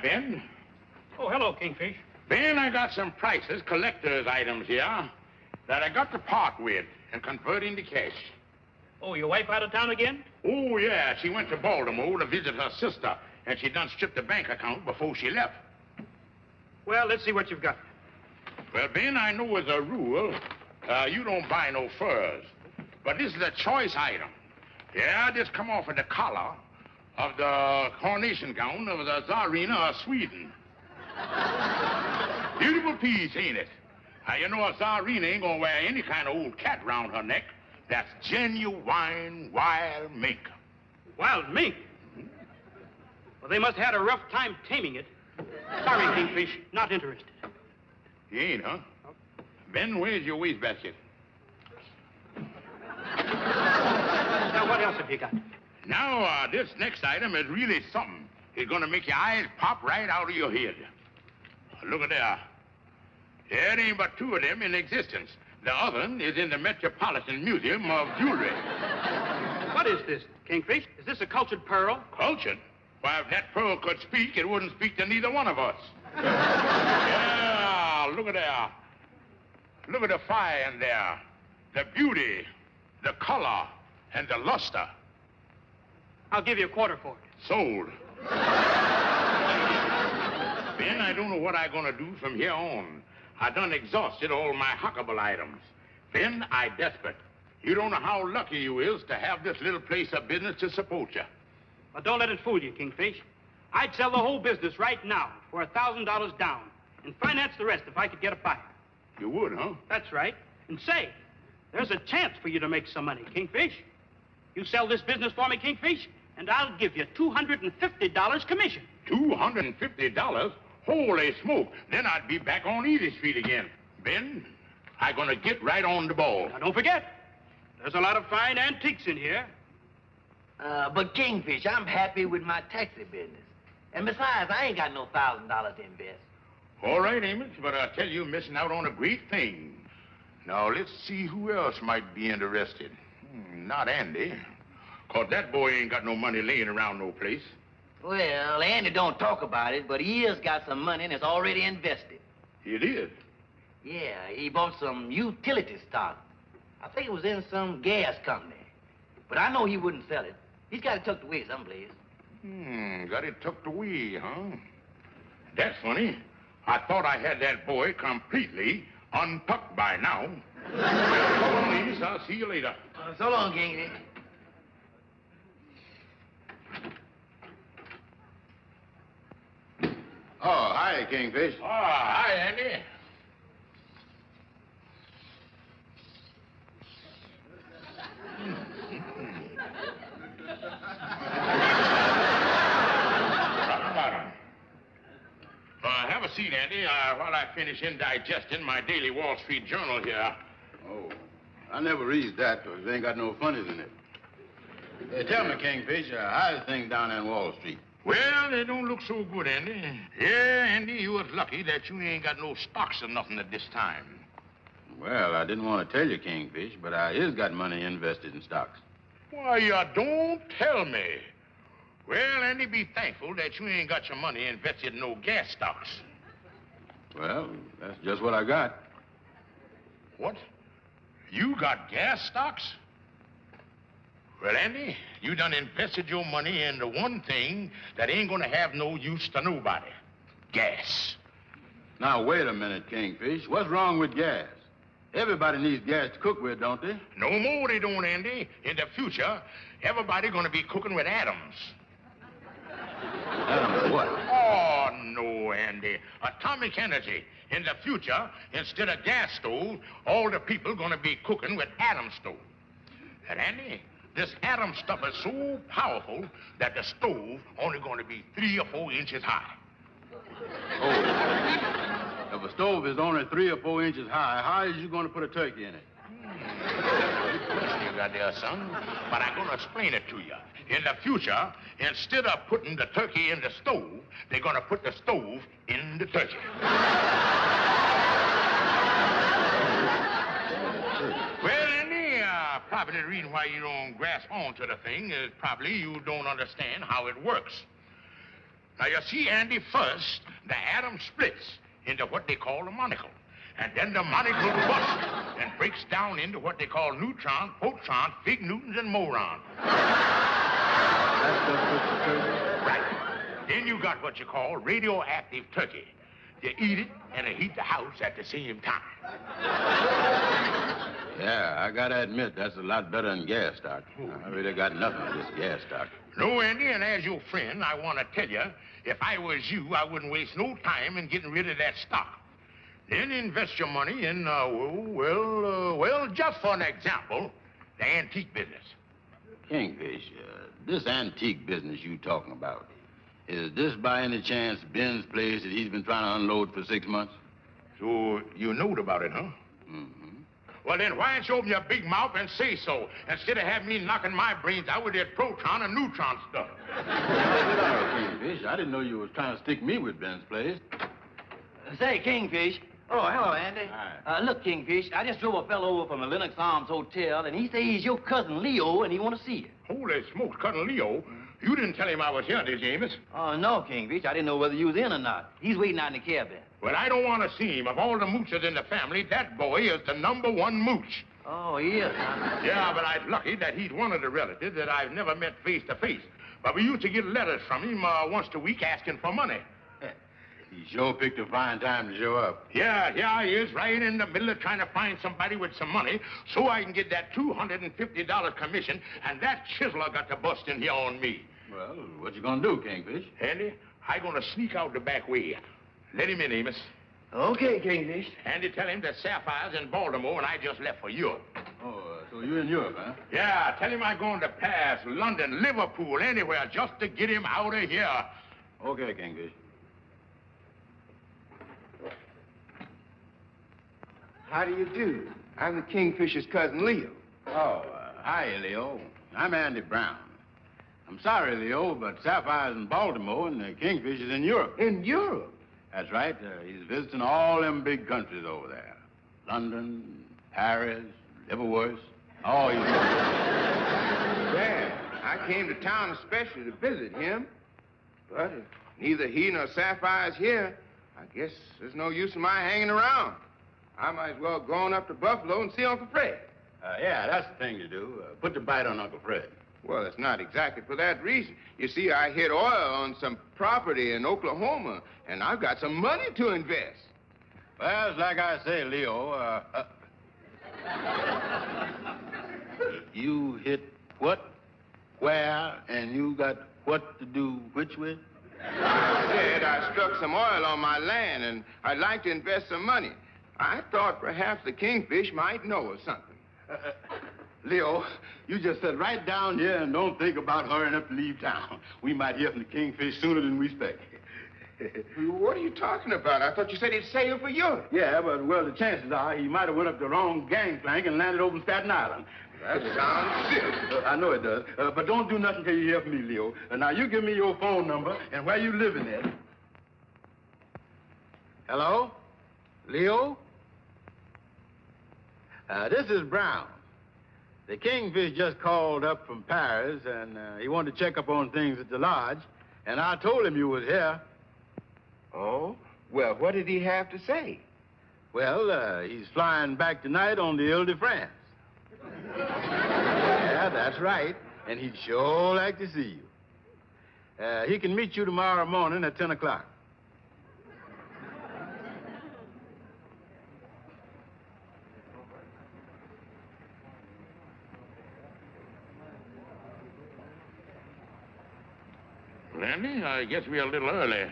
Ben. Oh, hello, Kingfish. Ben, I got some prices, collector's items here, that I got to part with and convert into cash. Oh, your wife out of town again? Oh, yeah. She went to Baltimore to visit her sister, and she done stripped the bank account before she left. Well, let's see what you've got. Well, Ben, I know as a rule, you don't buy no furs. But this is a choice item. Yeah, this come off of the collar of the coronation gown of the Tsarina of Sweden. Beautiful piece, ain't it? Now, you know a Tsarina ain't gonna wear any kind of old cat round her neck. That's genuine wild mink. Wild mink? Well, they must have had a rough time taming it. Sorry, Kingfish, not interested. You ain't, huh? Ben, where's your wastebasket? Now, what else have you got? Now, this next item is really something. It's gonna make your eyes pop right out of your head. Look at there. There ain't but two of them in existence. The other one is in the Metropolitan Museum of Jewelry. What is this, Kingfish? Is this a cultured pearl? Cultured? Why, if that pearl could speak, it wouldn't speak to neither one of us. Yeah, look at there. Look at the fire in there. The beauty, the color, and the luster. I'll give you a quarter for it. Sold. Ben, I don't know what I'm gonna do from here on. I done exhausted all my huckable items. Ben, I desperate. You don't know how lucky you is to have this little place of business to support you. Well, don't let it fool you, Kingfish. I'd sell the whole business right now for $1,000 down and finance the rest if I could get a buyer. You would, huh? That's right. And say, there's a chance for you to make some money, Kingfish. You sell this business for me, Kingfish, and I'll give you $250 commission. $250? Holy smoke. Then I'd be back on Easy Street again. Ben, I'm gonna get right on the ball. Now, don't forget, there's a lot of fine antiques in here. But Kingfish, I'm happy with my taxi business. And besides, I ain't got no $1,000 to invest. All right, Amos, but I tell you, you're missing out on a great thing. Now, let's see who else might be interested. Not Andy. 'Cause that boy ain't got no money laying around no place. Well, Andy don't talk about it, but he has got some money and it's already invested. He did? Yeah, he bought some utility stock. I think it was in some gas company. But I know he wouldn't sell it. He's got it tucked away someplace. Got it tucked away, huh? That's funny. I thought I had that boy completely untucked by now. Well, so long, Amos. I'll see you later. So long, Kingfish. Oh, hi, Kingfish. Oh, hi, Andy. Have a seat, Andy, while I finish indigesting my daily Wall Street Journal here. Oh, I never read that, because it ain't got no funnies in it. Tell me, Kingfish, how's things down in Wall Street? Well, they don't look so good, Andy. Yeah, Andy, you was lucky that you ain't got no stocks or nothing at this time. Well, I didn't want to tell you, Kingfish, but I is got money invested in stocks. Why, you don't tell me. Well, Andy, be thankful that you ain't got your money invested in no gas stocks. Well, that's just what I got. What? You got gas stocks? Well, Andy, you done invested your money in the one thing that ain't gonna have no use to nobody. Gas. Now, wait a minute, Kingfish. What's wrong with gas? Everybody needs gas to cook with, don't they? No more they don't, Andy. In the future, everybody gonna be cooking with atoms. Atoms what? Oh, no, Andy. Atomic energy. In the future, instead of gas stove, all the people gonna be cooking with atom stove. And, Andy, this atom stuff is so powerful that the stove only going to be 3 or 4 inches high. Oh. If a stove is only 3 or 4 inches high, how is you going to put a turkey in it? Good question you got there, son. But I'm going to explain it to you. In the future, instead of putting the turkey in the stove, they're going to put the stove in the turkey. Well, Andy, probably the reason why you don't grasp onto the thing is probably you don't understand how it works. Now, you see, Andy, first, the atom splits into what they call a monocle. And then the monocle busts and breaks down into what they call neutrons, protons, fig newtons, and morons. That's the turkey? Right. Then you got what you call radioactive turkey. You eat it and it heat the house at the same time. Yeah, I gotta admit, that's a lot better than gas, Doc. I really got nothing against gas, Doc. No, Andy, and as your friend, I want to tell you, if I was you, I wouldn't waste no time in getting rid of that stock. Then invest your money in, well, just for an example, the antique business. Kingfish, this antique business you talking about, is this by any chance Ben's place that he's been trying to unload for 6 months? So you knowed about it, huh? Mm-hmm. Well, then why don't you open your big mouth and say so, instead of having me knocking my brains out with that proton and neutron stuff? Kingfish, I didn't know you was trying to stick me with Ben's place. Say, Kingfish. Oh, hello, Andy. Hi. Look, Kingfish, I just drove a fellow over from the Lennox Arms Hotel, and he says he's your cousin Leo, and he want to see you. Holy smokes, Cousin Leo. You didn't tell him I was here, did you, Amos? Oh, no, Kingfish. I didn't know whether you was in or not. He's waiting out in the cabin. Well, I don't want to see him. Of all the moochers in the family, that boy is the #1 mooch. Oh, he is, huh? Yeah, but I'm lucky that he's one of the relatives that I've never met face to face. But we used to get letters from him once a week asking for money. He sure picked a fine time to show up. Yeah, he is, right in the middle of trying to find somebody with some money so I can get that $250 commission, and that chiseler got to bust in here on me. Well, what you gonna do, Kingfish? Andy, I'm gonna sneak out the back way. Let him in, Amos. Okay, Kingfish. Andy, tell him that Sapphire's in Baltimore and I just left for Europe. Oh, so you're in Europe, huh? Yeah, tell him I'm going to Paris, London, Liverpool, anywhere, just to get him out of here. Okay, Kingfish. How do you do? I'm the Kingfisher's cousin, Leo. Oh, hi, Leo. I'm Andy Brown. I'm sorry, Leo, but Sapphire's in Baltimore and the Kingfish is in Europe. In Europe? That's right. He's visiting all them big countries over there. London, Paris, Liverpool. Oh, he's... Yeah, I came to town especially to visit him. But if neither he nor Sapphire's here, I guess there's no use in my hanging around. I might as well go on up to Buffalo and see Uncle Fred. Yeah, that's the thing to do. Put the bite on Uncle Fred. Well, it's not exactly for that reason. You see, I hit oil on some property in Oklahoma, and I've got some money to invest. Well, it's like I say, Leo, you hit what, where, and you got what to do which with? I said I struck some oil on my land, and I'd like to invest some money. I thought perhaps the Kingfish might know of something. Leo, you just sit right down here and don't think about hurrying up to leave town. We might hear from the Kingfish sooner than we expect. What are you talking about? I thought you said he'd sail for Europe. Yeah, but, well, the chances are he might have went up the wrong gangplank and landed over Staten Island. That sounds silly. I know it does. But don't do nothing till you hear from me, Leo. Now, you give me your phone number and where you living at. Hello? Leo? This is Brown. The Kingfish just called up from Paris, and he wanted to check up on things at the lodge, and I told him you was here. Oh? Well, what did he have to say? Well, he's flying back tonight on the Ile-de-France. Yeah, that's right, and he'd sure like to see you. He can meet you tomorrow morning at 10 o'clock. Andy, I guess we're a little early.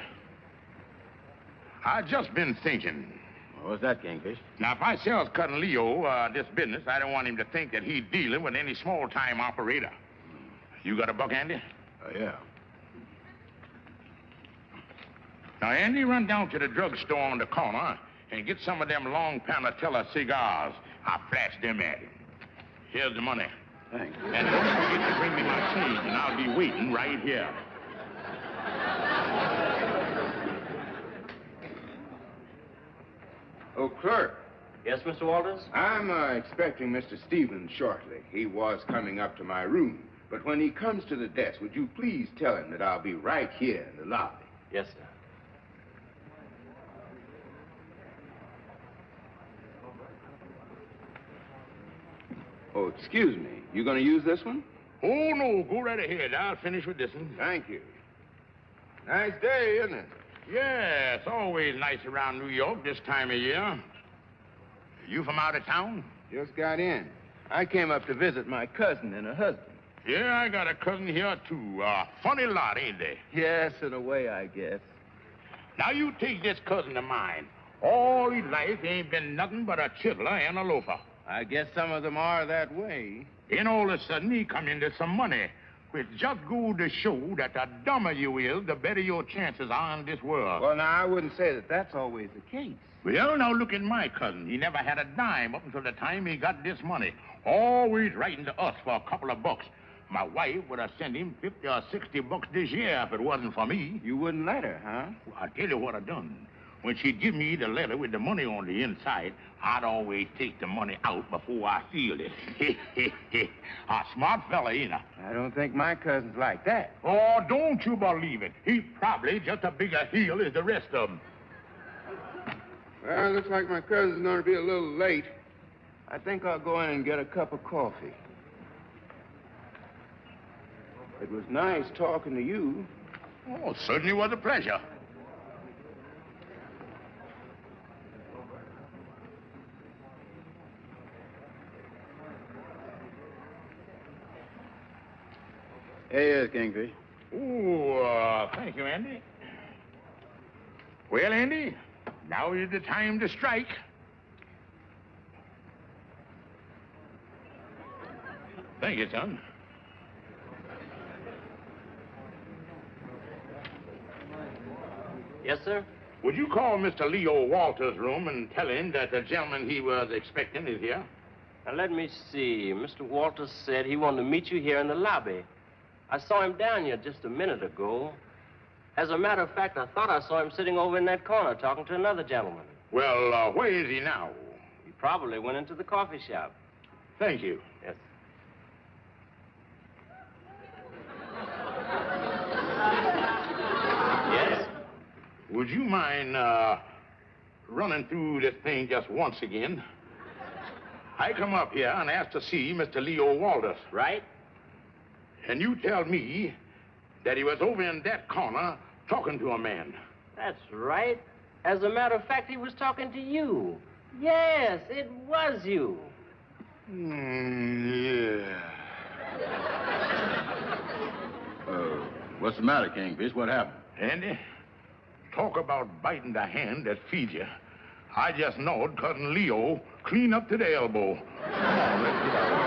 I just been thinking. What's that, Kingfish? Now, if I sells Cousin Leo this business, I don't want him to think that he's dealing with any small-time operator. You got a buck, Andy? Yeah. Now, Andy, run down to the drugstore on the corner and get some of them long Panatella cigars. I'll flash them at him. Here's the money. Thanks. And don't forget to bring me my change, and I'll be waiting right here. Oh, clerk. Yes, Mr. Walters? I'm expecting Mr. Stevens shortly. He was coming up to my room. But when he comes to the desk, would you please tell him that I'll be right here in the lobby? Yes, sir. Oh, excuse me. You gonna use this one? Oh, no, go right ahead. I'll finish with this one. Thank you. Nice day, isn't it? Yeah, it's always nice around New York this time of year. You from out of town? Just got in. I came up to visit my cousin and her husband. Yeah, I got a cousin here, too. Funny lot, ain't they? Yes, in a way, I guess. Now, you take this cousin of mine. All his life, he ain't been nothing but a chiseler and a loafer. I guess some of them are that way. Then all of a sudden, he come into some money, which just go to show that the dumber you is, the better your chances are in this world. Well, now, I wouldn't say that that's always the case. Well, now, look at my cousin. He never had a dime up until the time he got this money. Always writing to us for a couple of bucks. My wife would have sent him 50 or 60 bucks this year if it wasn't for me. You wouldn't let her, huh? Well, I'll tell you what I done. When she'd give me the letter with the money on the inside, I'd always take the money out before I sealed it. A smart fella, ain't I? I don't think my cousin's like that. Oh, don't you believe it. He's probably just a bigger heel as the rest of them. Well, looks like my cousin's going to be a little late. I think I'll go in and get a cup of coffee. It was nice talking to you. Oh, certainly was a pleasure. Yes, Kingfish. Oh, thank you, Andy. Well, Andy, now is the time to strike. Thank you, son. Yes, sir? Would you call Mr. Leo Walters' room and tell him that the gentleman he was expecting is here? Now, let me see. Mr. Walters said he wanted to meet you here in the lobby. I saw him down here just a minute ago. As a matter of fact, I thought I saw him sitting over in that corner talking to another gentleman. Well, where is he now? He probably went into the coffee shop. Thank you. Yes. Yes? Would you mind running through this thing just once again? I come up here and asked to see Mr. Leo Walters. Right? And you tell me that he was over in that corner talking to a man. That's right. As a matter of fact, he was talking to you. Yes, it was you. Yeah. What's the matter, Kingfish? What happened? Andy, talk about biting the hand that feeds you. I just knowed Cousin Leo clean up to the elbow. Come on, let's get out.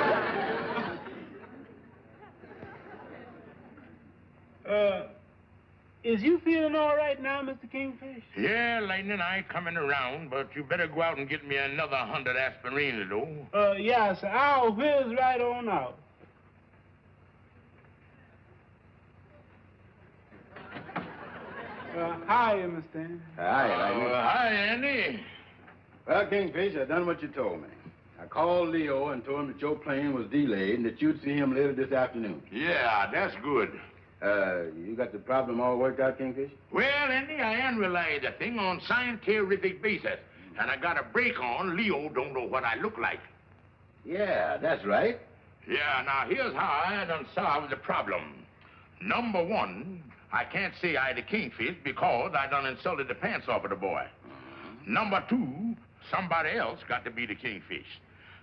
Is you feeling all right now, Mr. Kingfish? Yeah, Lightning, I ain't coming around, but you better go out and get me another 100 aspirina, though. Yes, I'll whiz right on out. Hi, Mr. Andy. Hi, Lightning. Hi, Andy. Well, Kingfish, I done what you told me. I called Leo and told him that your plane was delayed and that you'd see him later this afternoon. Yeah, that's good. You got the problem all worked out, Kingfish? Well, Andy, I analyzed the thing on scientific basis, and I got a break on Leo don't know what I look like. Yeah, that's right. Yeah, now here's how I done solved the problem. Number one, I can't say I the Kingfish because I done insulted the pants off of the boy. Number two, somebody else got to be the Kingfish.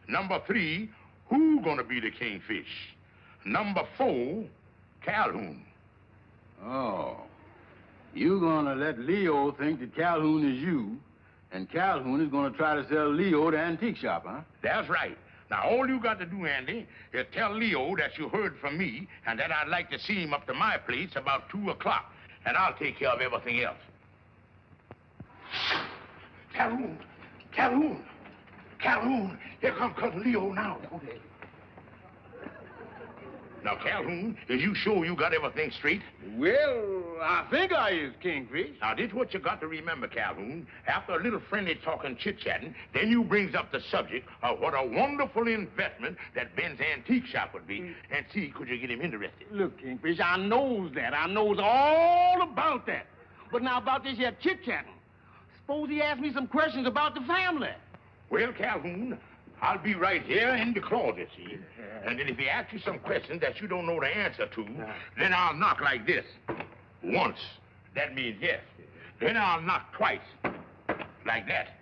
Number three, who gonna be the Kingfish? Number four, Calhoun. Oh. You gonna let Leo think that Calhoun is you, and Calhoun is gonna try to sell Leo the antique shop, huh? That's right. Now, all you got to do, Andy, is tell Leo that you heard from me and that I'd like to see him up to my place about 2 o'clock, and I'll take care of everything else. Calhoun! Calhoun! Calhoun! Here comes Cousin Leo now. Okay. Now, Calhoun, is you sure you got everything straight? Well, I think I is, Kingfish. Now, this is what you got to remember, Calhoun. After a little friendly talking, chit-chatting, then you brings up the subject of what a wonderful investment that Ben's antique shop would be, and see, could you get him interested? Look, Kingfish, I knows that. I knows all about that. But now about this here chit-chatting. Suppose he asks me some questions about the family. Well, Calhoun, I'll be right here in the closet, see? And then if he asks you some questions that you don't know the answer to, then I'll knock like this. Once. That means yes. Then I'll knock twice. Like that.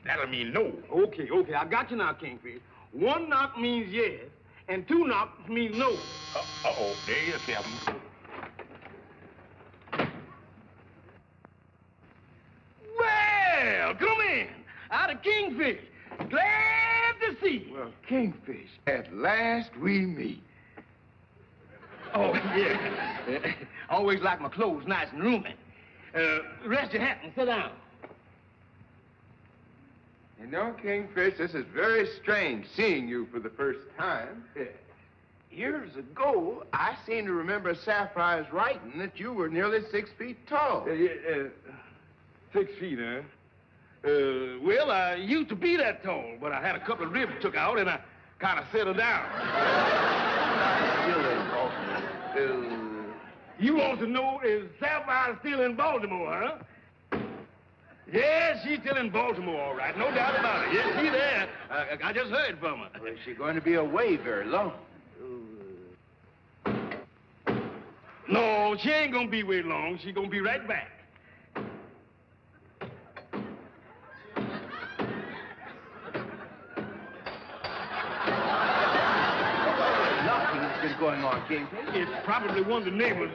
That'll mean no. Okay, I got you now, Kingfish. One knock means yes, and two knocks means no. Uh-oh, there you is, Captain. Well, come in. Out of Kingfish. Glad to see you. Well, Kingfish, at last we meet. Oh, yeah. Always like my clothes nice and roomy. Rest your hat and sit down. You know, Kingfish, this is very strange seeing you for the first time. Years ago, I seem to remember Sapphire's writing that you were nearly 6 feet tall. 6 feet, huh? Well, I used to be that tall, but I had a couple of ribs took out, and I kind of settled down. You want to know, is Sapphire still in Baltimore, huh? Yes, she's still in Baltimore, all right. No doubt about it. Yes, she's there. I just heard from her. Well, is she going to be away very long? No, she ain't gonna be way long. She's gonna be right back. Nothing's been going on, Kingfish. It's probably one of the neighbors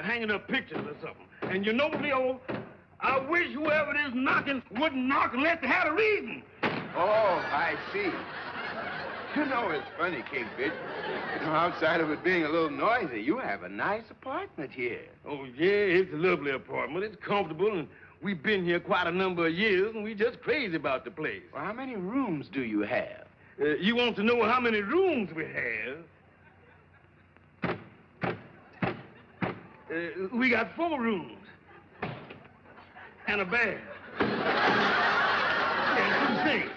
hanging up pictures or something. And you know, Leo, I wish whoever it is knocking wouldn't knock unless they had a reason. Oh, I see. You know, it's funny, Kingfish. You know, outside of it being a little noisy, you have a nice apartment here. Oh, yeah, it's a lovely apartment. It's comfortable, and we've been here quite a number of years, and we just crazy about the place. Well, how many rooms do you have? You want to know how many rooms we have? We got 4 rooms. And a bed. And 2 sinks.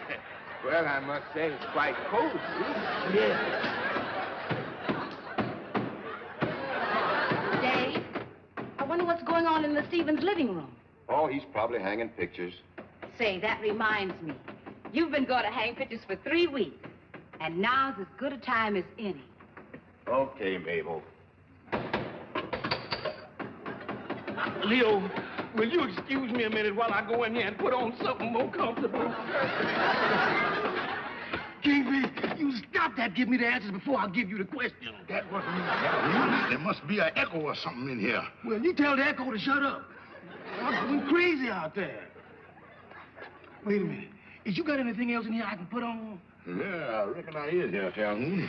Well, I must say it's quite cozy. Yeah. Dave, I wonder what's going on in the Stevens living room. Oh, he's probably hanging pictures. Say, that reminds me. You've been going to hang pictures for 3 weeks, and now's as good a time as any. Okay, Mabel. Leo, will you excuse me a minute while I go in here and put on something more comfortable? Kingfish, you stop that. Give me the answers before I give you the question. That wasn't me, Calhoun. There must be an echo or something in here. Well, you tell the echo to shut up. I'm going crazy out there. Wait a minute. Is you got anything else in here I can put on? Yeah, I reckon I is here, Calhoun.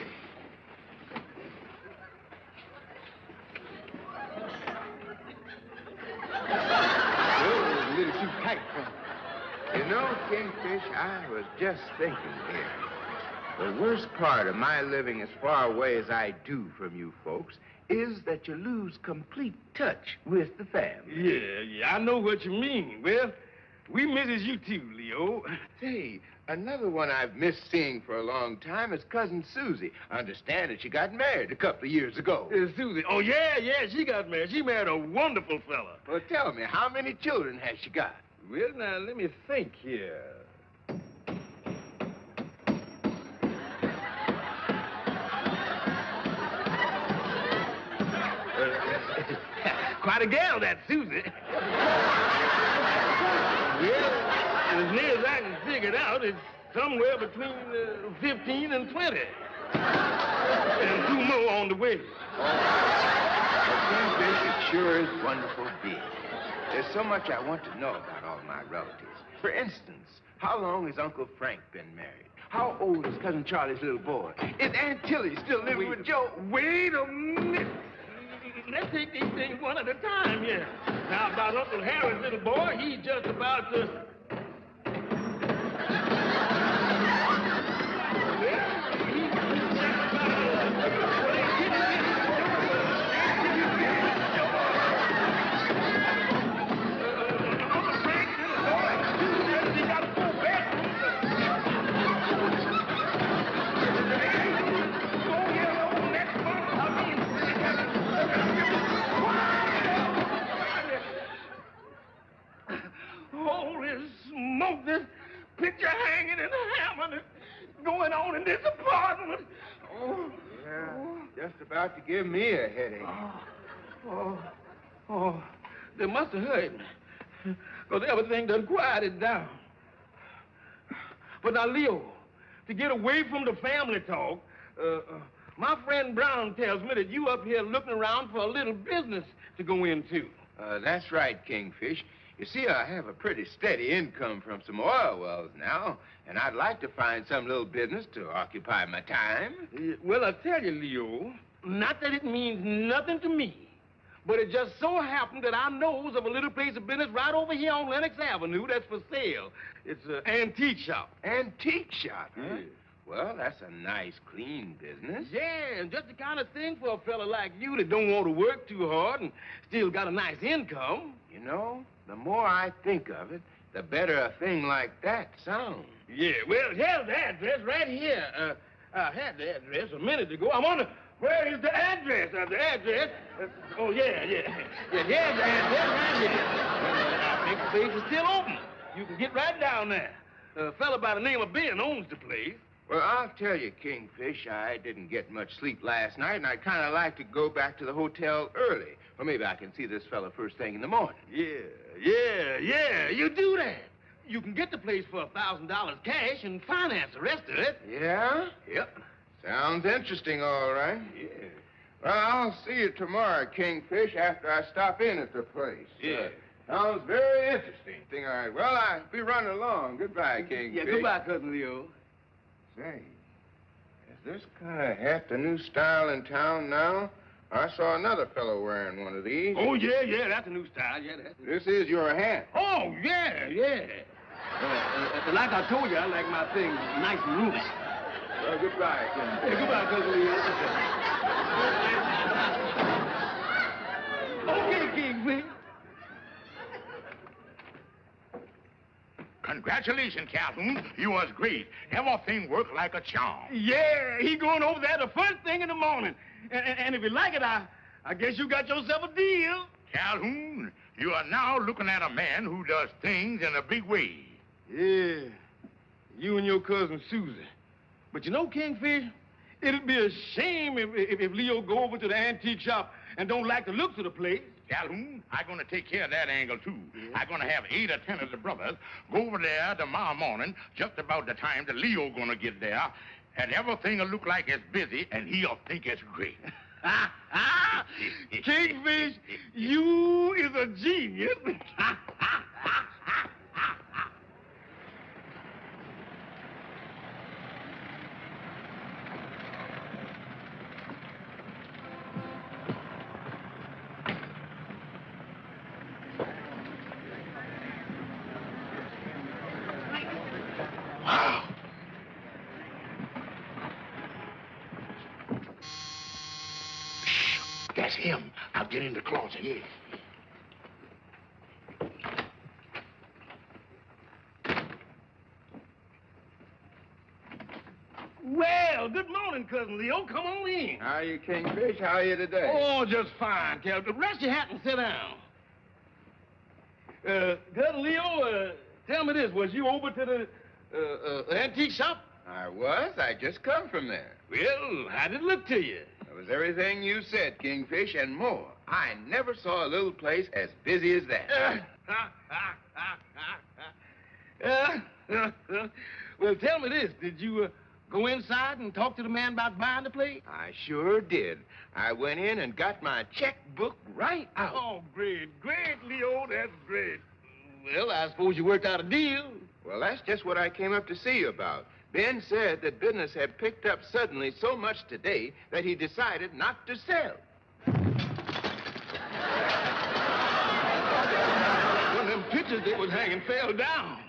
Well, it's a little too tight for me. You know, Kingfish, I was just thinking here. The worst part of my living as far away as I do from you folks is that you lose complete touch with the family. Yeah, I know what you mean. Well, we misses you too, Leo. Say, another one I've missed seeing for a long time is Cousin Susie. I understand that she got married a couple of years ago. Susie. Oh, yeah, she got married. She married a wonderful fella. Well, tell me, how many children has she got? Well, now, let me think here. Quite a gal, that Susie. Well, as near as I can figure it out, it's somewhere between 15 and 20. And 2 more on the way. Kingfish, it sure is wonderful being. There's so much I want to know about all my relatives. For instance, how long has Uncle Frank been married? How old is Cousin Charlie's little boy? Is Aunt Tilly still living with Joe? Wait a minute. Let's take these things one at a time here. Now, about Uncle Harry's little boy, he's just about to... this apartment. Oh. Yeah, just about to give me a headache. They must have heard me. Because everything done quieted down. But now, Leo, to get away from the family talk, my friend Brown tells me that you up here looking around for a little business to go into. That's right, Kingfish. You see, I have a pretty steady income from some oil wells now, and I'd like to find some little business to occupy my time. Well, I tell you, Leo, not that it means nothing to me, but it just so happened that I knows of a little place of business right over here on Lenox Avenue that's for sale. It's an antique shop. Antique shop, huh? Yeah. Well, that's a nice, clean business. Yeah, and just the kind of thing for a fella like you that don't want to work too hard and still got a nice income. You know, the more I think of it, the better a thing like that sounds. Yeah, well, here's the address right here. I had the address a minute ago. I wonder, where is the address? The address? Oh, yeah. Yeah, here's the address right here. I think the place is still open. You can get right down there. A fella by the name of Ben owns the place. Well, I'll tell you, Kingfish, I didn't get much sleep last night, and I'd kind of like to go back to the hotel early. Or maybe I can see this fella first thing in the morning. Yeah, you do that. You can get the place for $1,000 cash and finance the rest of it. Yeah? Yep. Sounds interesting, all right. Yeah. Well, I'll see you tomorrow, Kingfish, after I stop in at the place. Yeah. Sounds very interesting. All right. Well, I'll be running along. Goodbye, Kingfish. Yeah, goodbye, Cousin Leo. Say, is this kind of hat the new style in town now? I saw another fellow wearing one of these. Oh, yeah, that's a new style. Yeah, that's... This is your hat. Oh, yeah. Like I told you, I like my things nice and roomy. Well, goodbye, Kingfish. Yeah, goodbye, Cousin Leo. Okay, Kingfish. Congratulations, Calhoun. You was great. Everything worked like a charm. Yeah, he going over there the first thing in the morning. And if you like it, I guess you got yourself a deal. Calhoun, you are now looking at a man who does things in a big way. Yeah, you and your cousin Susie. But you know, Kingfish, it'd be a shame if Leo go over to the antique shop and don't like the looks of the place. Calhoun, I'm going to take care of that angle, too. Yeah. I'm going to have 8 or 10 of the brothers go over there tomorrow morning, just about the time that Leo going to get there, and everything will look like it's busy, and he'll think it's great. Kingfish, you is a genius. Wow. Shh, that's him. I'll get in the closet. Yeah. Well, good morning, Cousin Leo. Come on in. How are you, Kingfish? How are you today? Oh, just fine, Cal. Rest your hat and sit down. Cousin Leo, tell me this. Was you over to the antique shop? I was. I just come from there. Well, how did it look to you? It was everything you said, Kingfish, and more. I never saw a little place as busy as that. Well, tell me this. Did you go inside and talk to the man about buying the place? I sure did. I went in and got my checkbook right out. Oh, great, Leo. That's great. Well, I suppose you worked out a deal. Well, that's just what I came up to see you about. Ben said that business had picked up suddenly so much today that he decided not to sell. One of them pictures they was hanging fell down.